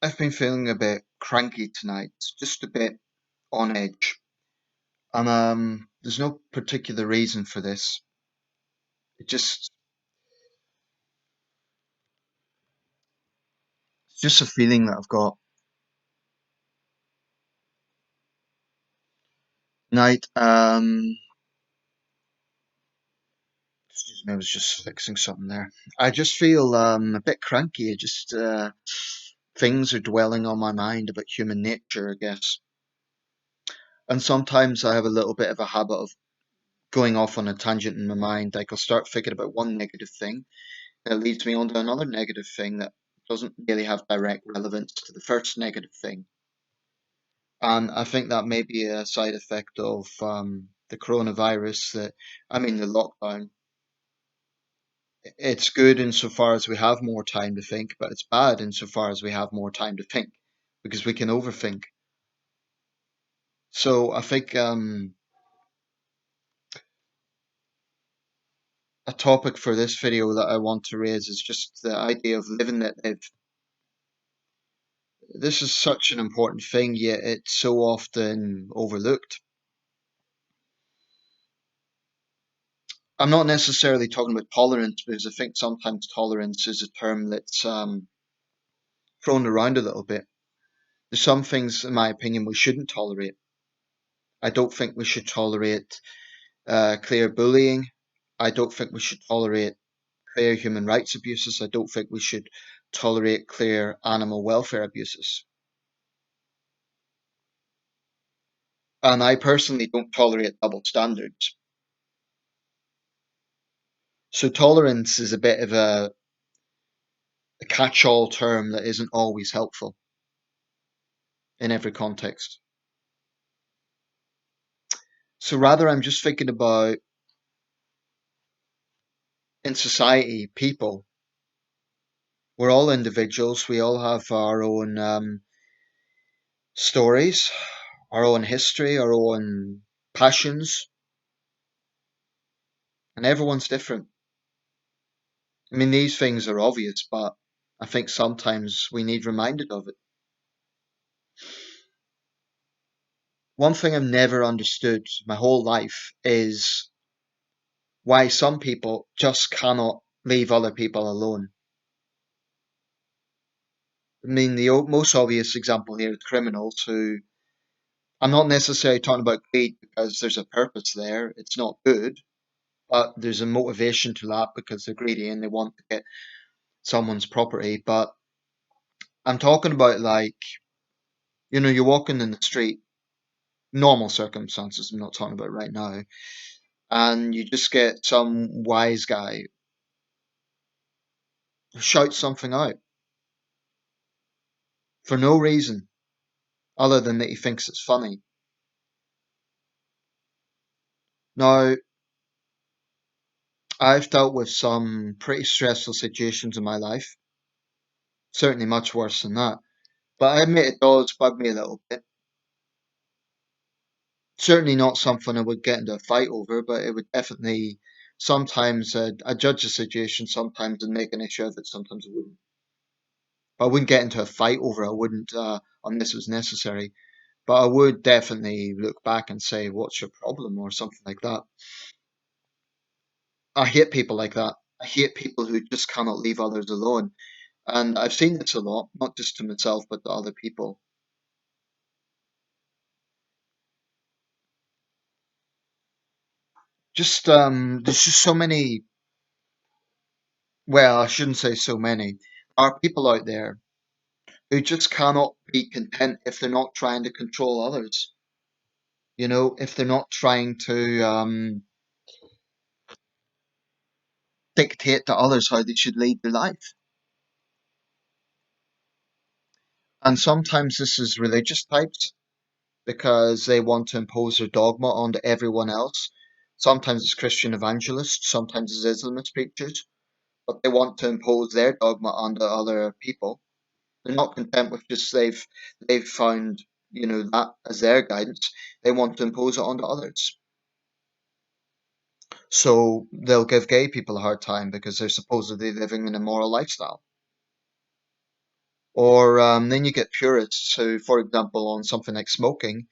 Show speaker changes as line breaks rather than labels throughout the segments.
I've been feeling a bit cranky tonight, just a bit on edge. And there's no particular reason for this. It's just a feeling that I've got tonight. Excuse me, I was just fixing something there. I just feel a bit cranky. Things are dwelling on my mind about human nature, I guess. And sometimes I have a little bit of a habit of going off on a tangent in my mind. Like I'll start thinking about one negative thing that leads me on to another negative thing that doesn't really have direct relevance to the first negative thing. And I think that may be a side effect of the coronavirus, the lockdown. It's good insofar as we have more time to think, but it's bad insofar as we have more time to think because we can overthink. So I think a topic for this video that I want to raise is just the idea of living that live. This is such an important thing, yet it's so often overlooked. I'm not necessarily talking about tolerance because I think sometimes tolerance is a term that's thrown around a little bit. There's some things, in my opinion, we shouldn't tolerate. I don't think we should tolerate clear bullying. I don't think we should tolerate clear human rights abuses. I don't think we should tolerate clear animal welfare abuses. And I personally don't tolerate double standards. So tolerance is a bit of a catch-all term that isn't always helpful in every context. So rather, I'm just thinking about in society, people, we're all individuals. We all have our own stories, our own history, our own passions, and everyone's different. I mean, these things are obvious, but I think sometimes we need reminded of it. One thing I've never understood my whole life is why some people just cannot leave other people alone. I mean, most obvious example here is criminals who I'm not necessarily talking about greed because there's a purpose there. It's not good, but there's a motivation to that because they're greedy and they want to get someone's property. But I'm talking about you're walking in the street, normal circumstances, I'm not talking about right now, and you just get some wise guy who shouts something out for no reason other than that he thinks it's funny. Now, I've dealt with some pretty stressful situations in my life, certainly much worse than that. But I admit it does bug me a little bit. Certainly not something I would get into a fight over, but it would definitely sometimes I judge the situation sometimes and make an issue of it, sometimes I wouldn't. But I wouldn't get into a fight over it. I wouldn't unless it was necessary. But I would definitely look back and say, "What's your problem?" or something like that. I hate people like that. I hate people who just cannot leave others alone. And I've seen this a lot, not just to myself, but to other people. There's just so many. Well, I shouldn't say so many. There are people out there who just cannot be content if they're not trying to control others. If they're not trying to dictate to others how they should lead their life. And sometimes this is religious types because they want to impose their dogma onto everyone else. Sometimes it's Christian evangelists, sometimes it's Islamist preachers, but they want to impose their dogma onto other people. They're not content with just they've found that as their guidance. They want to impose it onto others. So they'll give gay people a hard time because they're supposedly living an immoral lifestyle. Or then you get purists who, for example, on something like smoking,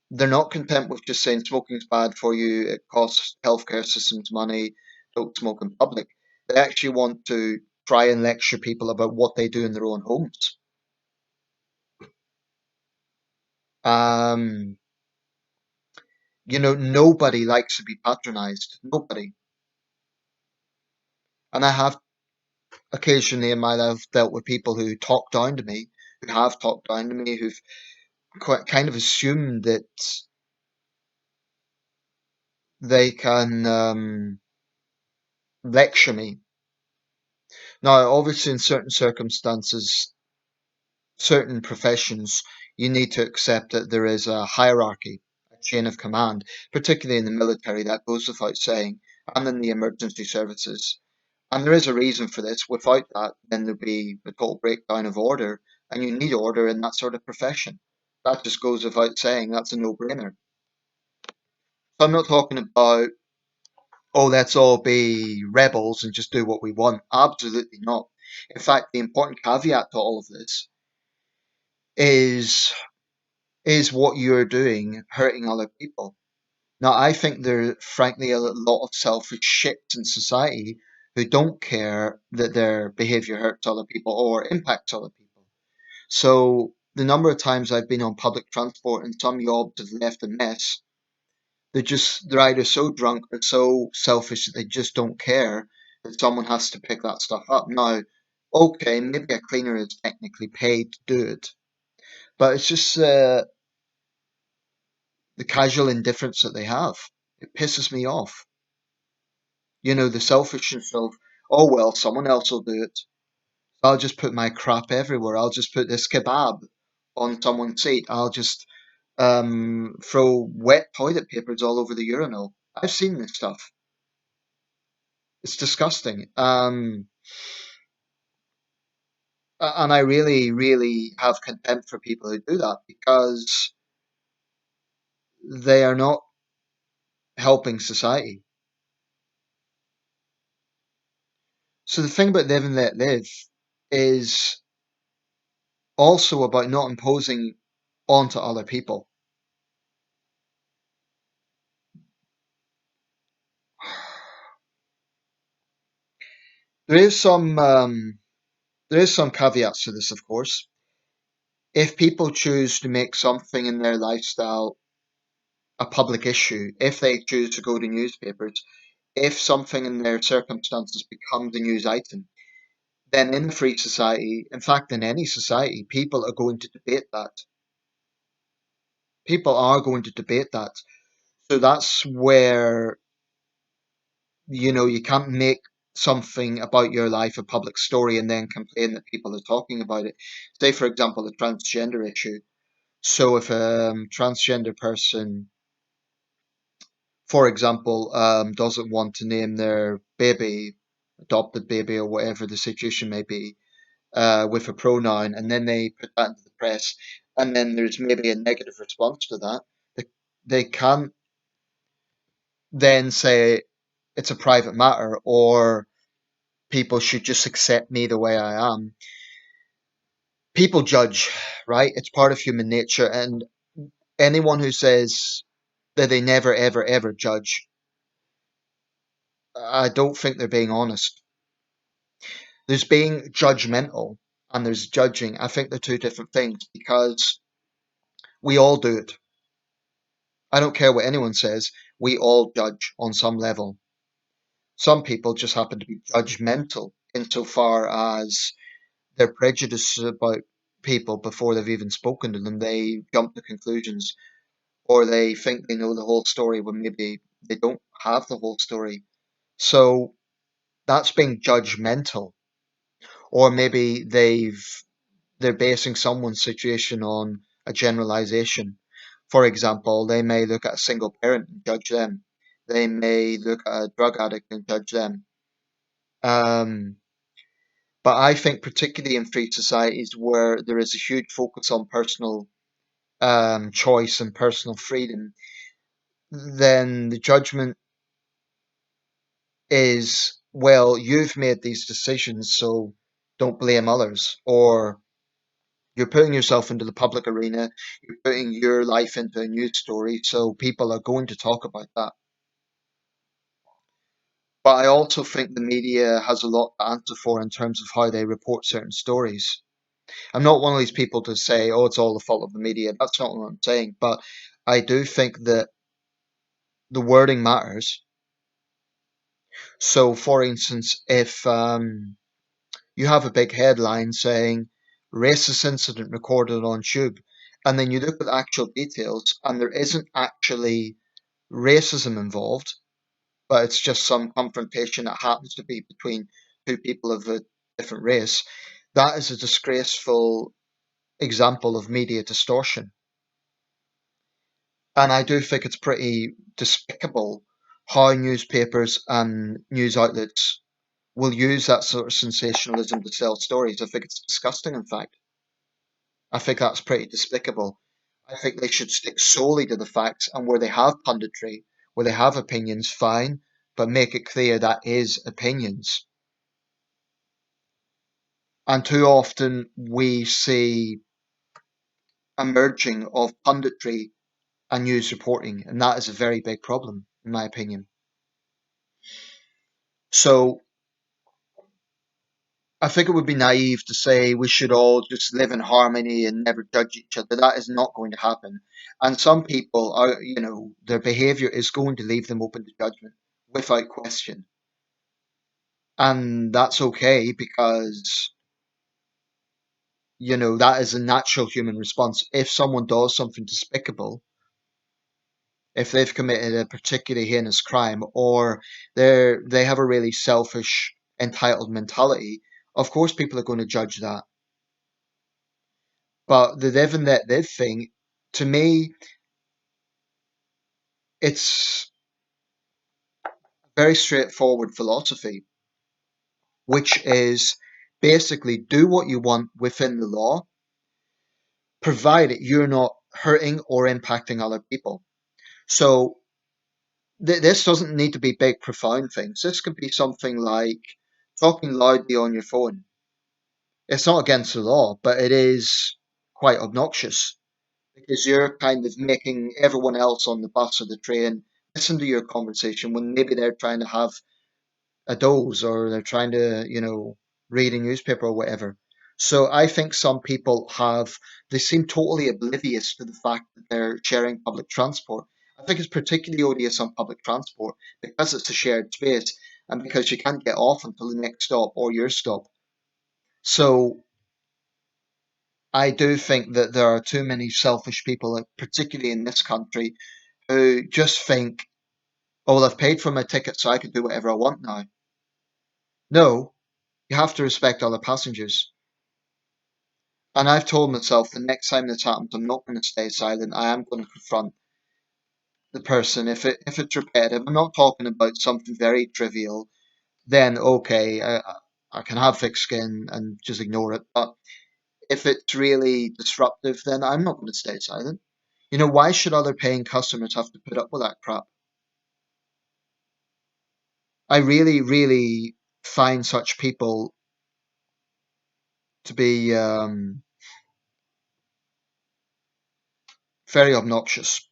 they're not content with just saying smoking's bad for you, it costs healthcare systems money, don't smoke in public. They actually want to try and lecture people about what they do in their own homes. Um, nobody likes to be patronized. Nobody. And I have occasionally in my life dealt with people who talk down to me, who have talked down to me, who've quite kind of assumed that they can lecture me. Now, obviously, in certain circumstances, certain professions, you need to accept that there is a hierarchy, a chain of command, particularly in the military, that goes without saying, and in the emergency services. And there is a reason for this. Without that, then there'd be a total breakdown of order, and you need order in that sort of profession. That just goes without saying. That's a no-brainer. So I'm not talking about, oh, let's all be rebels and just do what we want. Absolutely not. In fact, the important caveat to all of this is is what you're doing hurting other people? Now, I think there, frankly, a lot of selfish shits in society who don't care that their behavior hurts other people or impacts other people. So, the number of times I've been on public transport and some yobs have left a mess, they're either so drunk or so selfish that they just don't care that someone has to pick that stuff up. Now, okay, maybe a cleaner is technically paid to do it, but it's just the casual indifference that they have. It pisses me off. The selfishness of, oh well, someone else will do it. I'll just put my crap everywhere. I'll just put this kebab on someone's seat. I'll just throw wet toilet papers all over the urinal. I've seen this stuff. It's disgusting. And I really, really have contempt for people who do that because they are not helping society. So the thing about live and let live is also about not imposing onto other people. There is some caveats to this, of course. If people choose to make something in their lifestyle a public issue, if they choose to go to newspapers, if something in their circumstances becomes a news item, then in a free society, in fact, in any society, people are going to debate that. People are going to debate that. So that's where you can't make something about your life a public story and then complain that people are talking about it. Say, for example, the transgender issue. So if a transgender person, for example, doesn't want to name their baby, adopted baby, or whatever the situation may be, with a pronoun, and then they put that into the press, and then there's maybe a negative response to that, they, they can't then say it's a private matter or people should just accept me the way I am. People judge, right? It's part of human nature. And anyone who says that they never, ever, ever judge, I don't think they're being honest. There's being judgmental and there's judging. I think they're two different things because we all do it. I don't care what anyone says, we all judge on some level. Some people just happen to be judgmental insofar as their prejudice about people before they've even spoken to them. They jump to conclusions or they think they know the whole story when maybe they don't have the whole story. So that's being judgmental. Or maybe they're basing someone's situation on a generalization. For example, they may look at a single parent and judge them. They may look at a drug addict and judge them. Um, but I think particularly in free societies where there is a huge focus on personal choice and personal freedom, then the judgment is, well, you've made these decisions, so don't blame others. Or You're putting yourself into the public arena, you're putting your life into a news story, so people are going to talk about that. But I also think the media has a lot to answer for in terms of how they report certain stories. I'm not one of these people to say, oh, it's all the fault of the media. That's not what I'm saying. But I do think that the wording matters. So, for instance, if you have a big headline saying racist incident recorded on Tube, and then you look at the actual details, and there isn't actually racism involved, but it's just some confrontation that happens to be between two people of a different race, that is a disgraceful example of media distortion. And I do think it's pretty despicable how newspapers and news outlets will use that sort of sensationalism to sell stories. I think it's disgusting, in fact. I think that's pretty despicable. I think they should stick solely to the facts, and where they have punditry, where they have opinions, fine, but make it clear that is opinions. And too often we see a merging of punditry and news reporting, and that is a very big problem, in my opinion. So I think it would be naive to say we should all just live in harmony and never judge each other. That is not going to happen. And some people are, their behavior is going to leave them open to judgment without question. And that's okay because, that is a natural human response. If someone does something despicable, if they've committed a particularly heinous crime or they have a really selfish, entitled mentality, of course people are going to judge that. But the live and let live thing, to me, it's a very straightforward philosophy, which is basically do what you want within the law, provided you're not hurting or impacting other people. So this doesn't need to be big, profound things. This could be something like talking loudly on your phone. It's not against the law, but it is quite obnoxious because you're kind of making everyone else on the bus or the train listen to your conversation when maybe they're trying to have a doze or they're trying to, read a newspaper or whatever. So I think some people they seem totally oblivious to the fact that they're sharing public transport. I think it's particularly odious on public transport because it's a shared space and because you can't get off until the next stop or your stop. So I do think that there are too many selfish people, like, particularly in this country, who just think, oh, well, I've paid for my ticket, so I can do whatever I want now. No, you have to respect other passengers. And I've told myself the next time this happens, I'm not going to stay silent. I am going to confront the person. If it's repetitive, I'm not talking about something very trivial. Then okay, I can have thick skin and just ignore it. But if it's really disruptive, then I'm not going to stay silent. Why should other paying customers have to put up with that crap? I really, really find such people to be very obnoxious.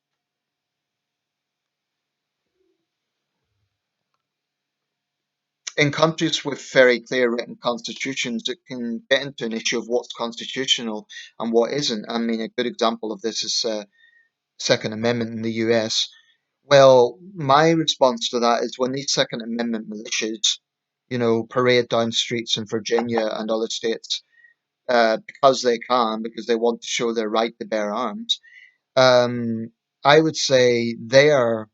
In countries with very clear written constitutions, it can get into an issue of what's constitutional and what isn't. I mean, a good example of this is Second Amendment in the US. Well, my response to that is when these Second Amendment militias, parade down streets in Virginia and other states because they want to show their right to bear arms. I would say they are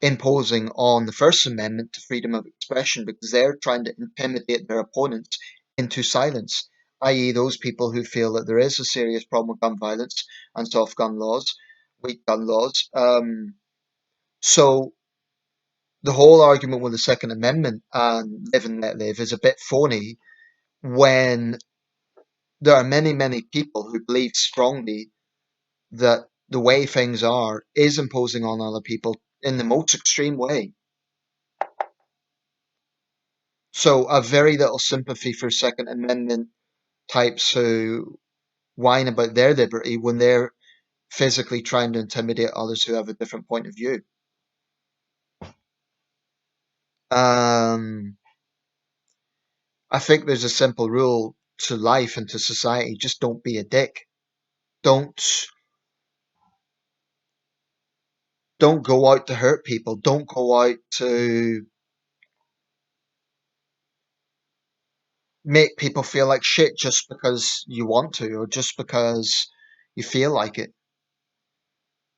imposing on the First Amendment to freedom of expression because they're trying to intimidate their opponents into silence, i.e., those people who feel that there is a serious problem with gun violence and soft gun laws, weak gun laws. So the whole argument with the Second Amendment and live and let live is a bit phony when there are many, many people who believe strongly that the way things are is imposing on other people in the most extreme way. So I've very little sympathy for Second Amendment types who whine about their liberty when they're physically trying to intimidate others who have a different point of view. Um, I think there's a simple rule to life and to society: just don't be a dick. Don't don't go out to hurt people. Don't go out to make people feel like shit just because you want to or just because you feel like it.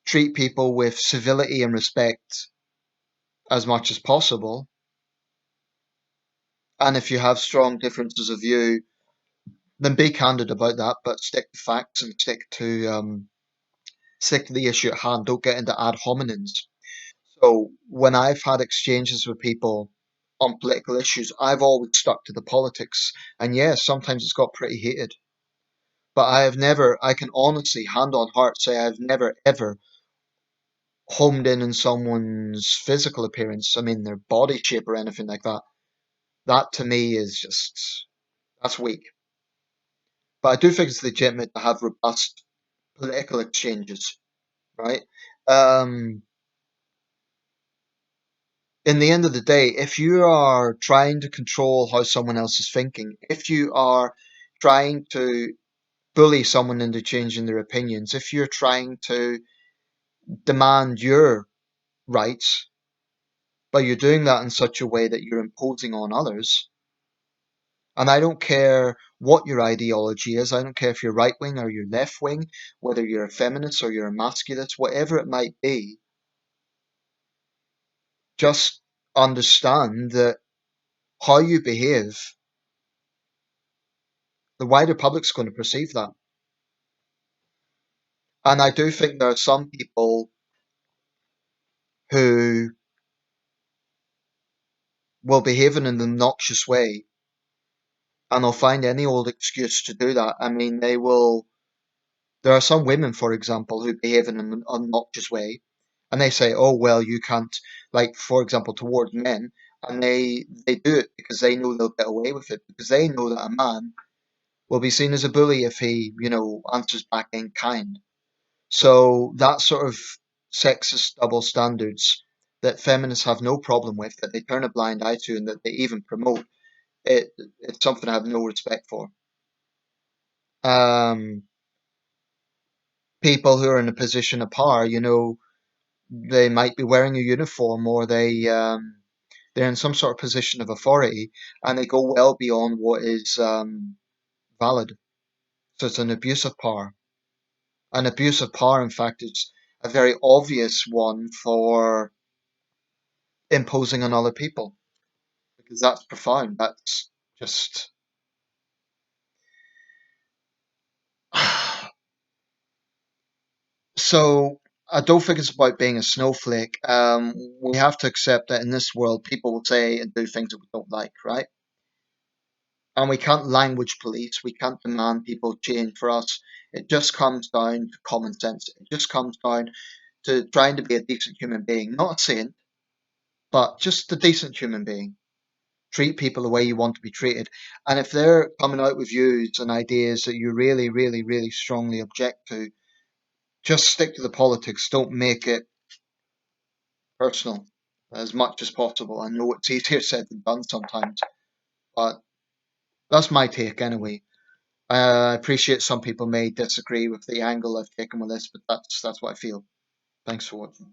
Treat people with civility and respect as much as possible. And if you have strong differences of view, then be candid about that, but stick to facts and stick to the issue at hand. Don't get into ad hominems. So when I've had exchanges with people on political issues, I've always stuck to the politics. And yes, sometimes it's got pretty heated. But I have never, I can honestly, hand on heart, say I've never ever homed in on someone's physical appearance. I mean, their body shape or anything like that. That to me is just, that's weak. But I do think it's legitimate to have robust political exchanges, right? Um, in the end of the day, if you are trying to control how someone else is thinking, if you are trying to bully someone into changing their opinions, if you're trying to demand your rights, but you're doing that in such a way that you're imposing on others, and I don't care what your ideology is, I don't care if you're right wing or you're left wing, whether you're a feminist or you're a masculist, whatever it might be, just understand that how you behave, the wider public's going to perceive that. And I do think there are some people who will behave in an obnoxious way and they'll find any old excuse to do that. I mean, they will. There are some women, for example, who behave in an obnoxious way and they say, oh, well, you can't, like, for example, towards men. And they do it because they know they'll get away with it because they know that a man will be seen as a bully if he, answers back in kind. So that sort of sexist double standards that feminists have no problem with, that they turn a blind eye to, and that they even promote, it's something I have no respect for. Um, People who are in a position of power, they might be wearing a uniform or they're in some sort of position of authority, and they go well beyond what is valid. So it's an abuse of power. An abuse of power, in fact, is a very obvious one for imposing on other people because that's profound. That's just so. I don't think it's about being a snowflake. We have to accept that in this world, people will say and do things that we don't like, right? And we can't language police. We can't demand people change for us. It just comes down to common sense. It just comes down to trying to be a decent human being, not a saint, but just a decent human being. Treat people the way you want to be treated. And if they're coming out with views and ideas that you really, really, really strongly object to, just stick to the politics. Don't make it personal as much as possible. I know it's easier said than done sometimes, but that's my take anyway. I appreciate some people may disagree with the angle I've taken with this, but that's what I feel. Thanks for watching.